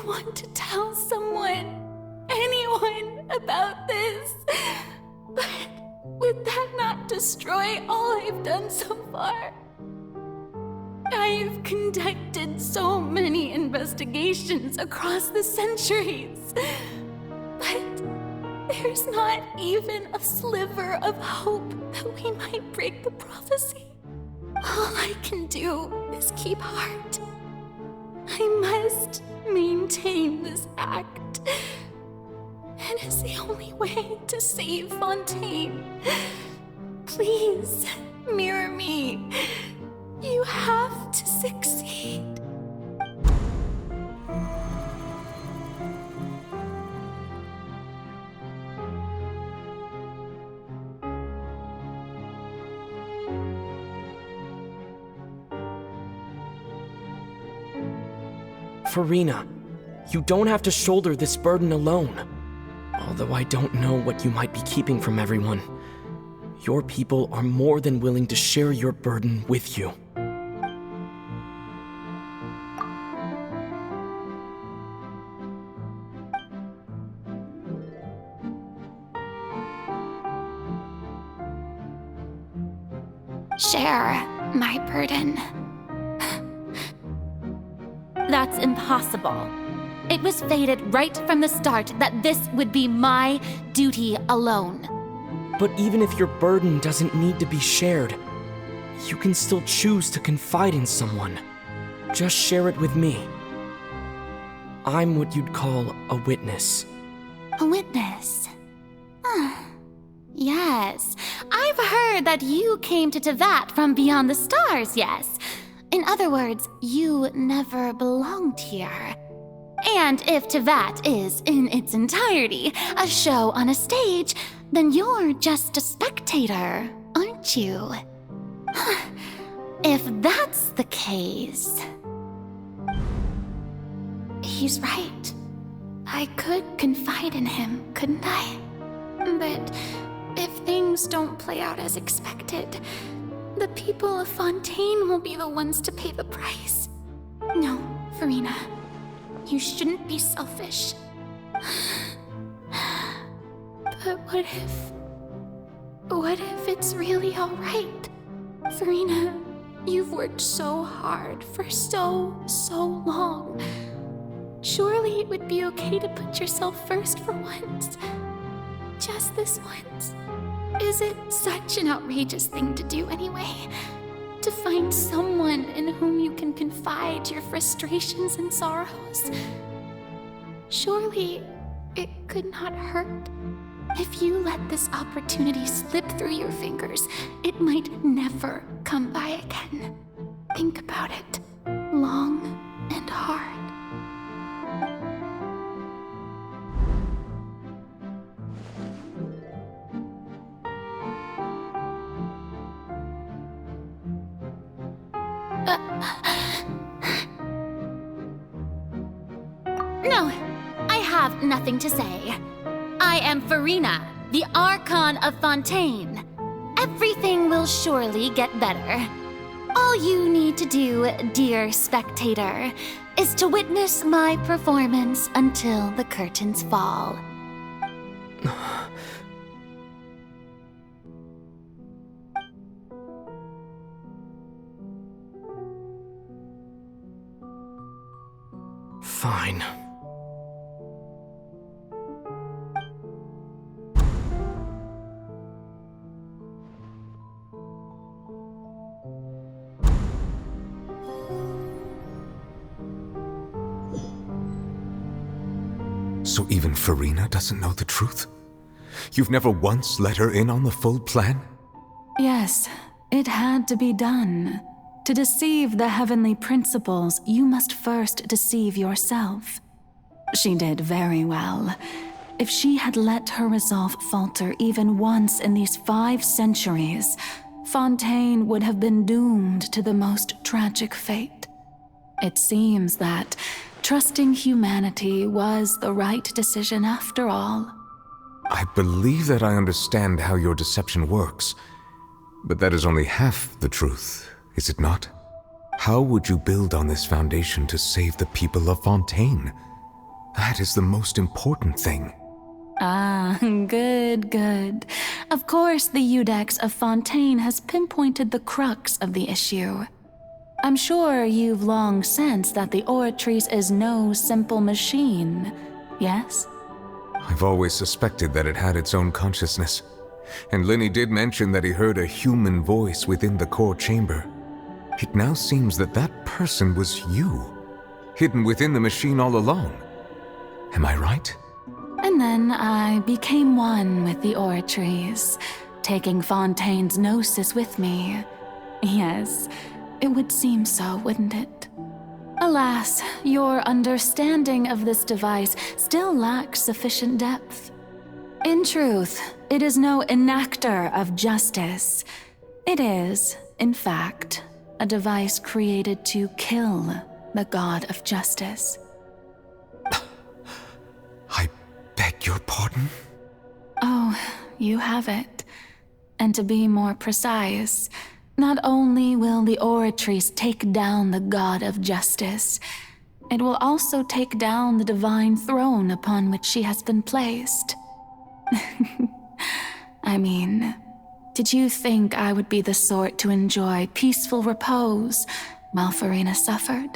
want to tell anyone about this. But would that not destroy all I've done so far? I've conducted so many investigations across the centuries, but there's not even a sliver of hope that we might break the prophecy. All I can do is keep heart. I must maintain this act. It is the only way to save Fontaine. Please, mirror me. You have to succeed. Farina, you don't have to shoulder this burden alone. Although I don't know what you might be keeping from everyone, your people are more than willing to share your burden with you. Share my burden. That's impossible. It was fated right from the start that this would be my duty alone. But even if your burden doesn't need to be shared, you can still choose to confide in someone. Just share it with me. I'm what you'd call a witness. A witness? Yes. I've heard that you came to Tevat from beyond the stars, yes. In other words, you never belonged here. And if Tevat is, in its entirety, a show on a stage, then you're just a spectator, aren't you? If that's the case... He's right. I could confide in him, couldn't I? But if things don't play out as expected, the people of Fontaine will be the ones to pay the price. No, Farina. You shouldn't be selfish. But what if it's really all right? Farina, you've worked so hard for so long. Surely it would be okay to put yourself first for once. Just this once. Is it such an outrageous thing to do anyway? To find someone in whom you can confide your frustrations and sorrows? Surely it could not hurt. If you let this opportunity slip through your fingers, it might never come by again. Think about it long and hard. No, I have nothing to say. I am Farina, the Archon of Fontaine. Everything will surely get better. All you need to do, dear spectator, is to witness my performance until the curtains fall. Fine. So even Farina doesn't know the truth? You've never once let her in on the full plan? Yes, it had to be done. To deceive the heavenly principles, you must first deceive yourself. She did very well. If she had let her resolve falter even once in these 5 centuries, Fontaine would have been doomed to the most tragic fate. It seems that trusting humanity was the right decision after all. I believe that I understand how your deception works, but that is only half the truth, is it not? How would you build on this foundation to save the people of Fontaine? That is the most important thing. Ah, good, good. Of course, the Iudex of Fontaine has pinpointed the crux of the issue. I'm sure you've long sensed that the Oratrice is no simple machine, yes? I've always suspected that it had its own consciousness. And Lenny did mention that he heard a human voice within the core chamber. It now seems that that person was you, hidden within the machine all along. Am I right? And then I became one with the Oratrice, taking Fontaine's gnosis with me. Yes, it would seem so, wouldn't it? Alas, your understanding of this device still lacks sufficient depth. In truth, it is no enactor of justice. It is, in fact, a device created to kill the god of justice. I beg your pardon? Oh, you have it. And to be more precise, not only will the Oratrice take down the god of justice, it will also take down the divine throne upon which she has been placed. I mean, did you think I would be the sort to enjoy peaceful repose while Farina suffered?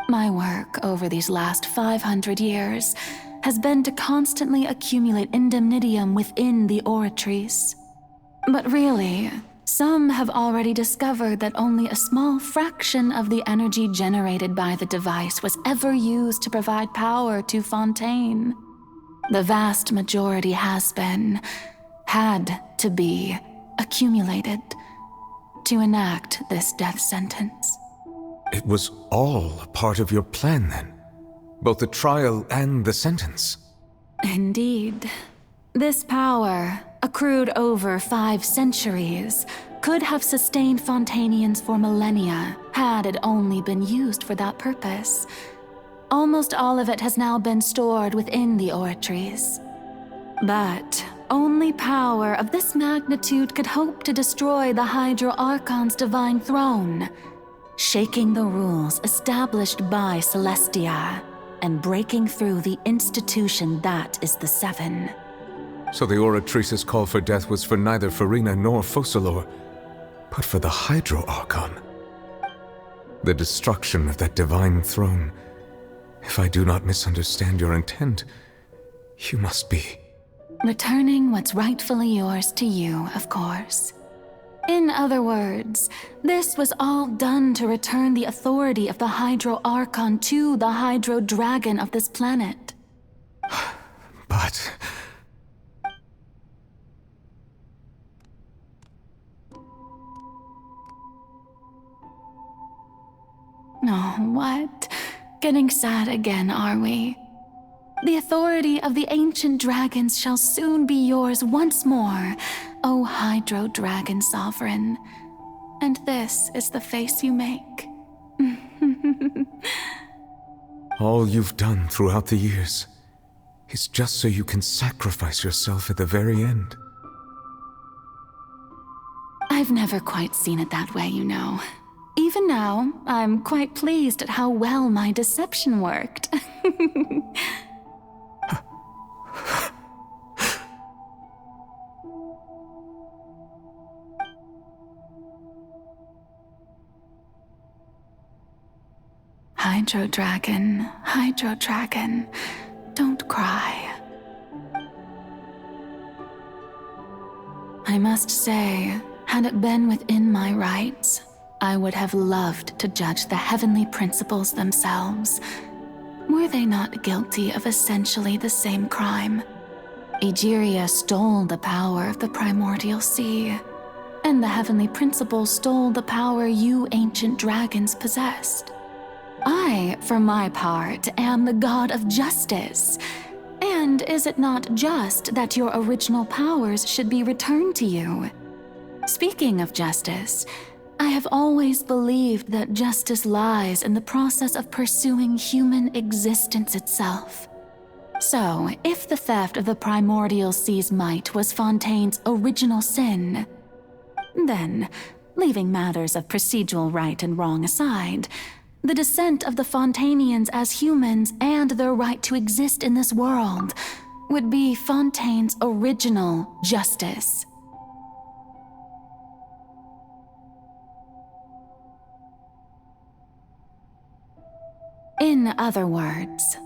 My work over these last 500 years has been to constantly accumulate indemnitium within the Oratrice. But really, some have already discovered that only a small fraction of the energy generated by the device was ever used to provide power to Fontaine. The vast majority had to be, accumulated to enact this death sentence. It was all part of your plan then? Both the trial and the sentence? Indeed. This power, accrued over 5 centuries, could have sustained Fontainians for millennia had it only been used for that purpose. Almost all of it has now been stored within the Oratrice. But only power of this magnitude could hope to destroy the Hydro Archon's divine throne, shaking the rules established by Celestia and breaking through the institution that is the Seven. So the Oratrice's call for death was for neither Farina nor Focalor, but for the Hydro Archon. The destruction of that divine throne. If I do not misunderstand your intent, you must be... Returning what's rightfully yours to you, of course. In other words, this was all done to return the authority of the Hydro Archon to the Hydro Dragon of this planet. But... Oh, what? Getting sad again, are we? The authority of the ancient dragons shall soon be yours once more, O Hydro Dragon Sovereign. And this is the face you make. all you've done throughout the years is just so you can sacrifice yourself at the very end. I've never quite seen it that way, you know. Even now, I'm quite pleased at how well my deception worked. Hydro Dragon, don't cry. I must say, had it been within my rights, I would have loved to judge the heavenly principles themselves. Were they not guilty of essentially the same crime? Egeria stole the power of the primordial sea, and the heavenly principles stole the power you ancient dragons possessed. I, for my part, am the god of justice. And is it not just that your original powers should be returned to you? Speaking of justice, I have always believed that justice lies in the process of pursuing human existence itself. So, if the theft of the primordial sea's might was Fontaine's original sin, then, leaving matters of procedural right and wrong aside, The descent of the Fontanians as humans and their right to exist in this world would be Fontaine's original justice. In other words,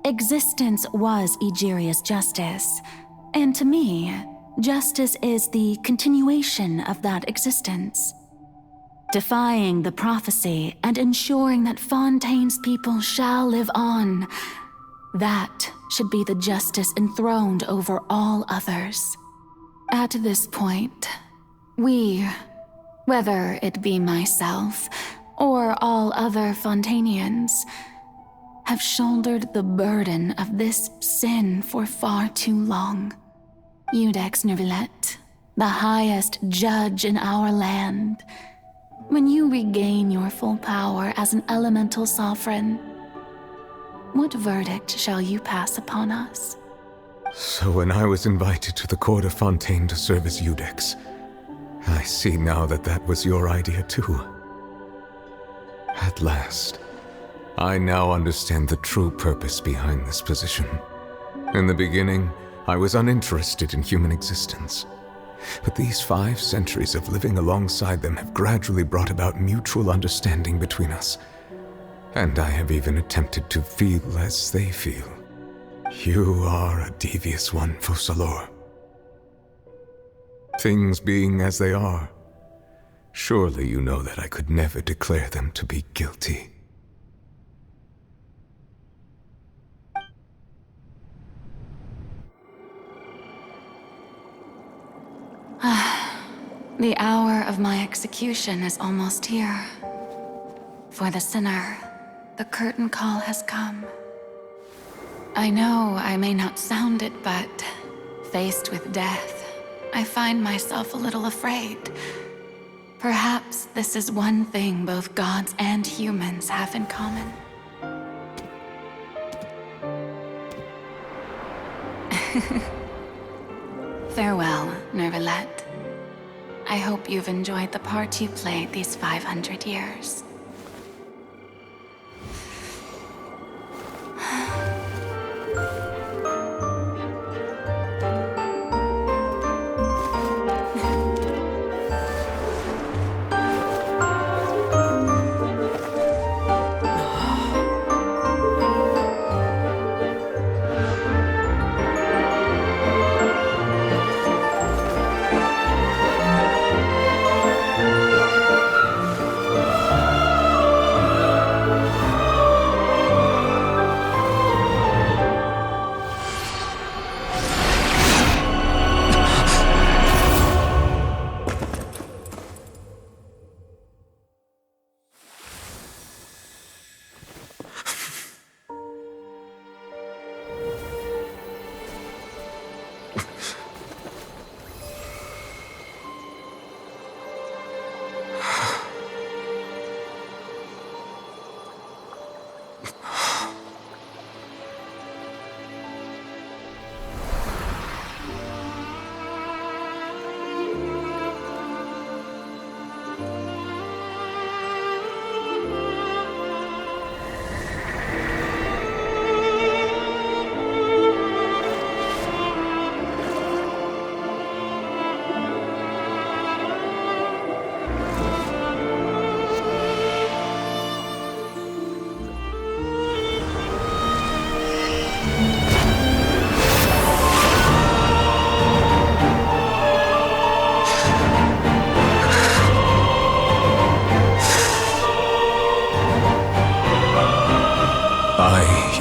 existence was Egeria's justice, and to me, justice is the continuation of that existence. Defying the prophecy and ensuring that Fontaine's people shall live on, that should be the justice enthroned over all others. At this point, we, whether it be myself or all other Fontanians, have shouldered the burden of this sin for far too long. Iudex Neuvillette, the highest judge in our land, when you regain your full power as an elemental sovereign, what verdict shall you pass upon us? So when I was invited to the court of Fontaine to serve as Iudex, I see now that that was your idea too. At last, I now understand the true purpose behind this position. In the beginning, I was uninterested in human existence. But these 5 centuries of living alongside them have gradually brought about mutual understanding between us. And I have even attempted to feel as they feel. You are a devious one, Focalors. Things being as they are, surely you know that I could never declare them to be guilty. The hour of my execution is almost here. For the sinner, the curtain call has come. I know I may not sound it, but faced with death, I find myself a little afraid. Perhaps this is one thing both gods and humans have in common. Farewell, Neuvillette. I hope you've enjoyed the part you played these 500 years.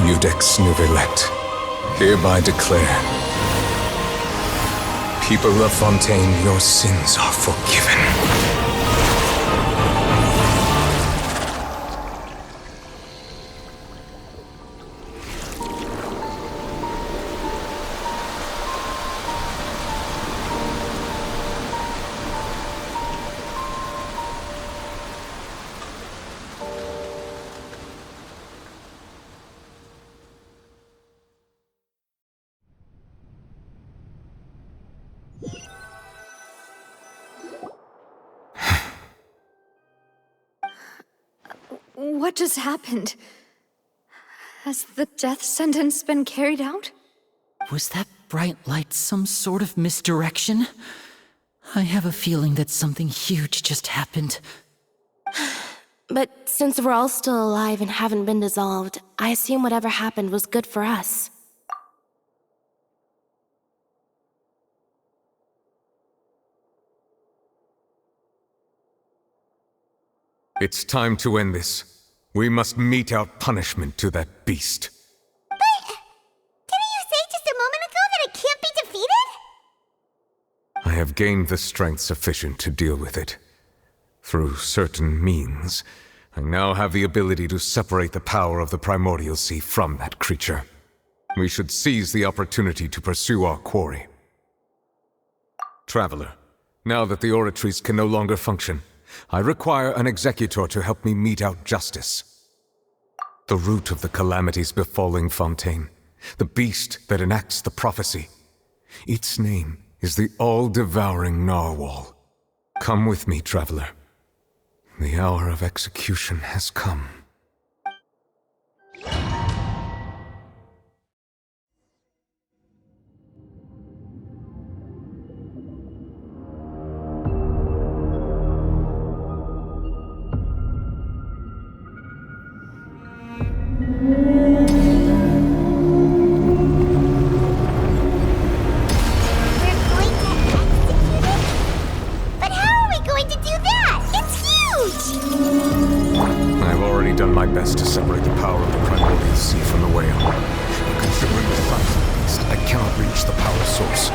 Iudex Neuvillette, hereby declare, people of Fontaine, your sins are forgiven. What just happened? Has the death sentence been carried out? Was that bright light some sort of misdirection? I have a feeling that something huge just happened. But since we're all still alive and haven't been dissolved, I assume whatever happened was good for us. It's time to end this. We must mete out punishment to that beast. Didn't you say just a moment ago that it can't be defeated? I have gained the strength sufficient to deal with it. Through certain means, I now have the ability to separate the power of the Primordial Sea from that creature. We should seize the opportunity to pursue our quarry. Traveler, now that the Oratrice can no longer function, I require an executor to help me mete out justice. The root of the calamities befalling Fontaine, the beast that enacts the prophecy. Its name is the all-devouring Narwhal. Come with me, traveler. The hour of execution has come. Best to separate the power of the Primordial Sea from the whale. Considering the size of the beast, I cannot reach the power source.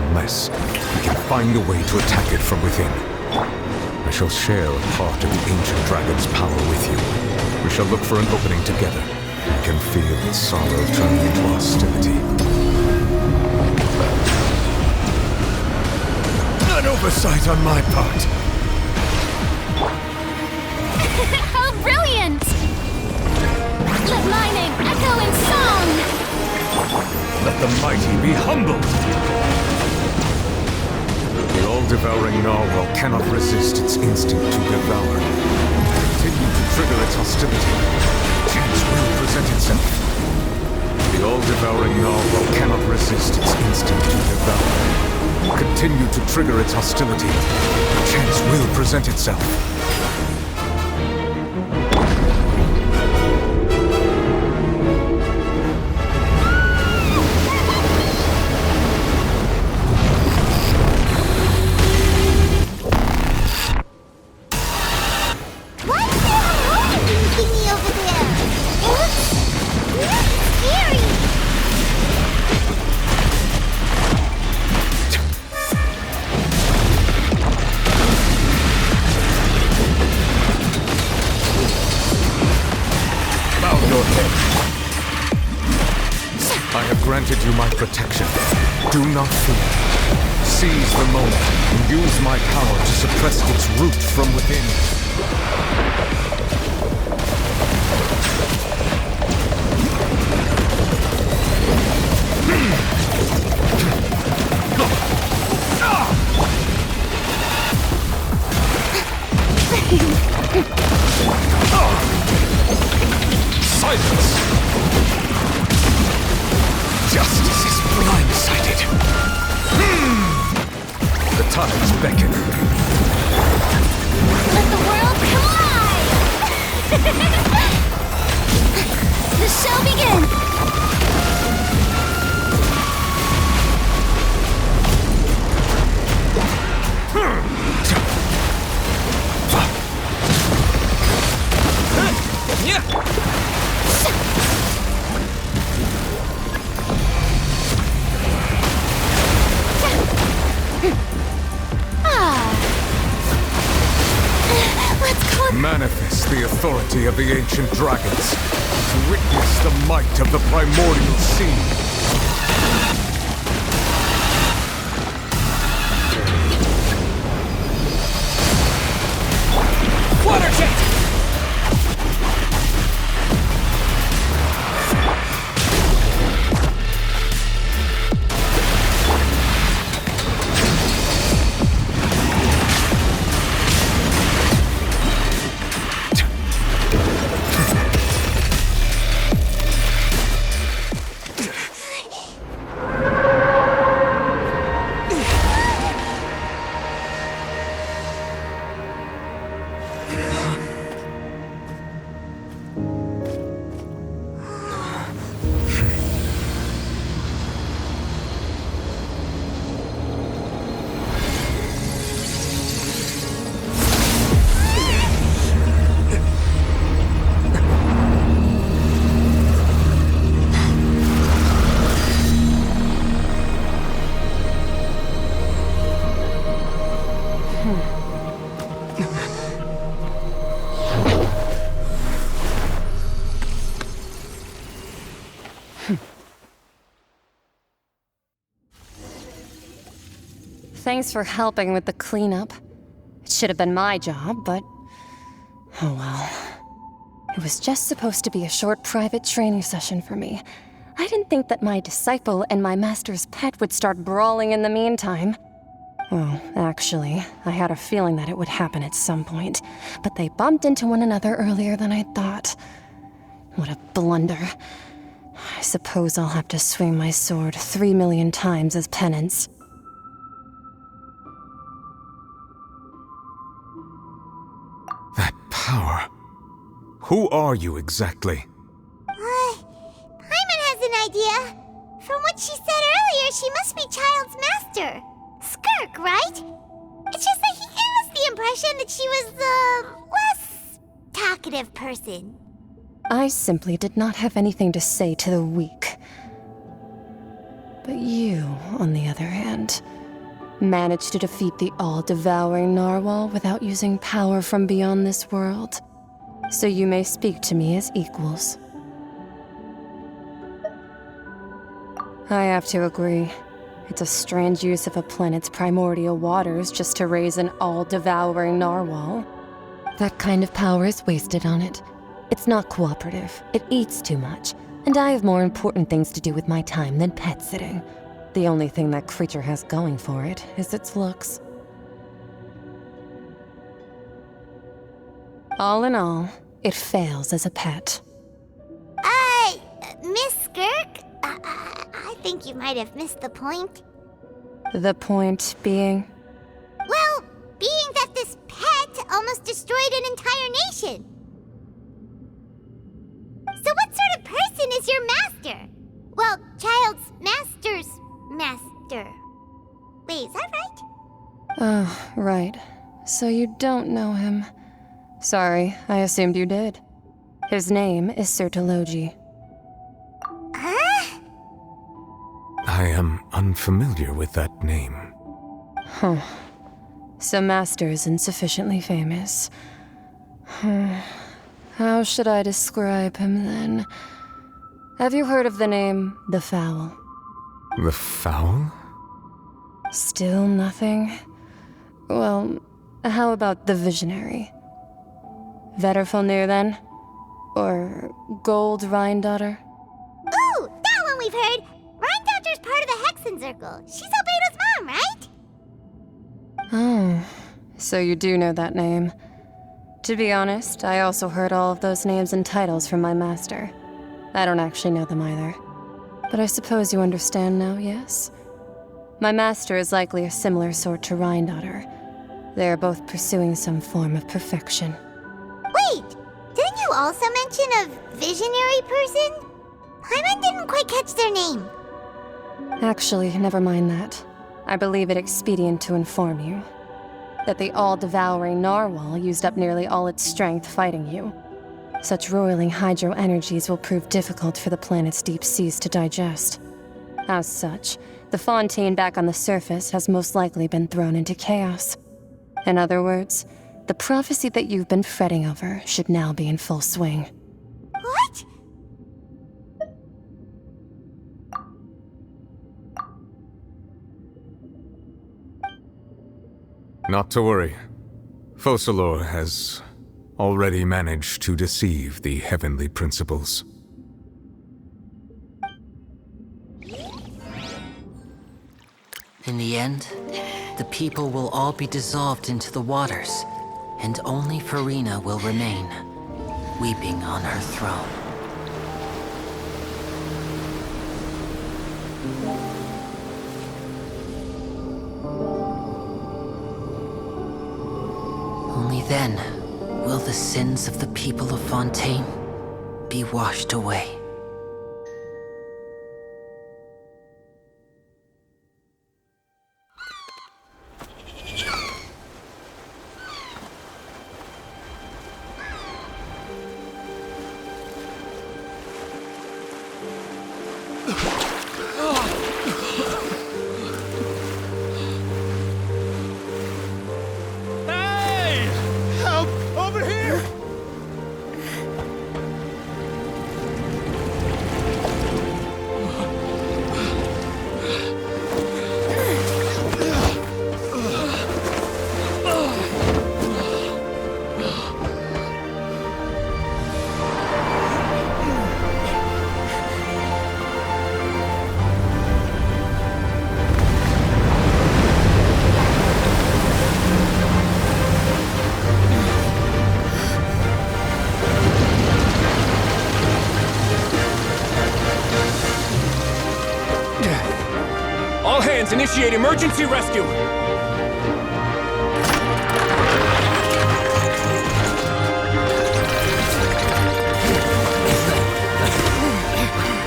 Unless we can find a way to attack it from within. I shall share a part of the ancient dragon's power with you. We shall look for an opening together. I can feel its sorrow turning into hostility. An oversight on my part. How brilliant! Let my name echo in song! Let the mighty be humbled! The all-devouring narwhal cannot resist its instinct to devour. Continue to trigger its hostility. Chance will present itself. The all-devouring narwhal cannot resist its instinct to devour. Continue to trigger its hostility. Chance will present itself. Granted you my protection. Do not fear. Seize the moment and use my power to suppress its root from within. Silence! Justice is blindsided. The tides beckon. Let the world collide! The show begins! Manifest the authority of the ancient dragons. Witness the might of the primordial sea. Water jet! Thanks for helping with the cleanup. It should have been my job, but... oh well. It was just supposed to be a short private training session for me. I didn't think that my disciple and my master's pet would start brawling in the meantime. Well, actually, I had a feeling that it would happen at some point, but they bumped into one another earlier than I thought. What a blunder. I suppose I'll have to swing my sword 3 million times as penance. That power. Who are you exactly? Paimon has an idea. From what she said earlier, she must be Child's master. Skirk, right? It's just that he gave us the impression that she was the less talkative person. I simply did not have anything to say to the weak. But you, on the other hand, managed to defeat the all-devouring narwhal without using power from beyond this world. So you may speak to me as equals. I have to agree. It's a strange use of a planet's primordial waters just to raise an all-devouring narwhal. That kind of power is wasted on it. It's not cooperative. It eats too much. And I have more important things to do with my time than pet sitting. The only thing that creature has going for it is its looks. All in all, it fails as a pet. Miss Skirk? I think you might have missed the point. The point being? Well, being that this pet almost destroyed an entire nation. So what sort of person is your master? Well, Child's master's master. Wait, is that right? Oh, right. So you don't know him. Sorry, I assumed you did. His name is Sir Telogi. Huh? I am unfamiliar with that name. Huh. So Master isn't sufficiently famous. How should I describe him then? Have you heard of the name The Fowl? The Fowl? Still nothing? Well, how about the Visionary? Vetterfalnir then? Or Gold Rhine-Daughter? Ooh, that one we've heard! Rhine-Daughter's part of the Hexen Circle. She's Albedo's mom, right? Oh, so you do know that name. To be honest, I also heard all of those names and titles from my master. I don't actually know them either. But I suppose you understand now, yes? My master is likely a similar sort to Rhine-Daughter. They are both pursuing some form of perfection. Wait, didn't you also mention a visionary person? Paimon didn't quite catch their name. Actually, never mind that. I believe it expedient to inform you that the all-devouring narwhal used up nearly all its strength fighting you. Such roiling hydro energies will prove difficult for the planet's deep seas to digest. As such, the fontaine back on the surface has most likely been thrown into chaos. In other words, the prophecy that you've been fretting over should now be in full swing. What? Not to worry. Focalor has already managed to deceive the heavenly principles. In the end, the people will all be dissolved into the waters, and only Farina will remain, weeping on her throne. Only then will the sins of the people of Fontaine be washed away. Let's initiate emergency rescue!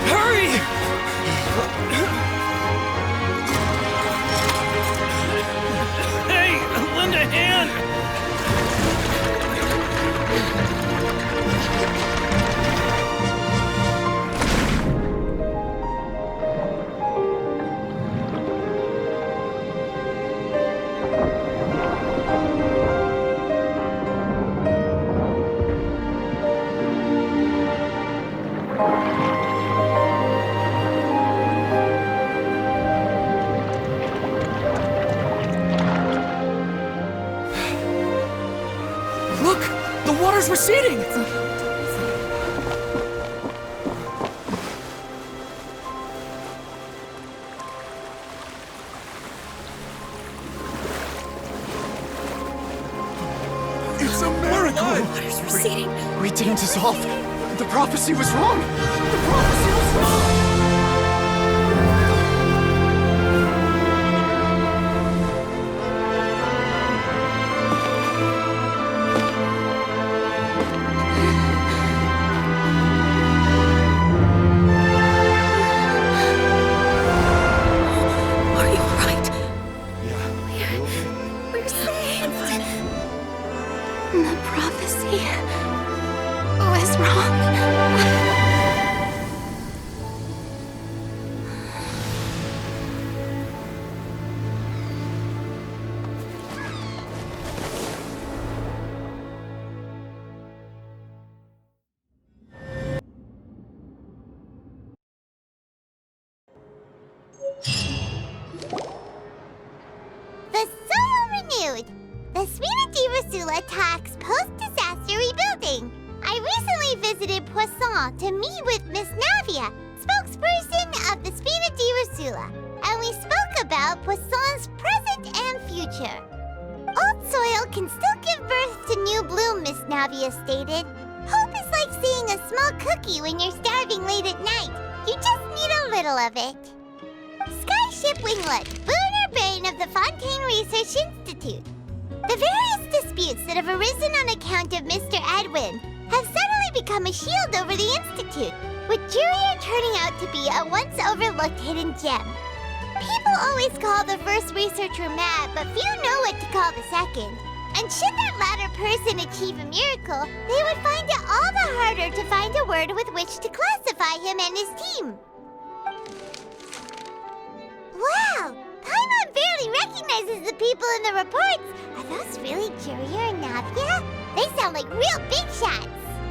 Hurry! Hey, lend a hand! Look! The water's receding! It's a miracle! Water's receding. We didn't dissolve. The prophecy was wrong. The prophecy was wrong. Are you alright? Yeah. We're saved. The prophecy was wrong. The Solo renewed! The Spina di Rosula talks post-disaster rebuilding. I recently visited Poisson to meet with Miss Navia, spokesperson of the Spina di Rosula, and we spoke about Poisson's present and future. Old soil can still give birth to new bloom, Miss Navia stated. Hope is like seeing a small cookie when you're starving late at night. You just need a little of it. Skyship Winglet, lunar brain of the Fontaine Research Institute. The various disputes that have arisen on account of Mr. Edwin have suddenly become a shield over the Institute, with Jurier turning out to be a once overlooked hidden gem. People always call the first researcher mad, but few know what to call the second. And should that latter person achieve a miracle, they would find it all the harder to find a word with which to classify him and his team. Wow! Paimon barely recognizes the people in the reports. Are those really Jurier and Navia? They sound like real big shots.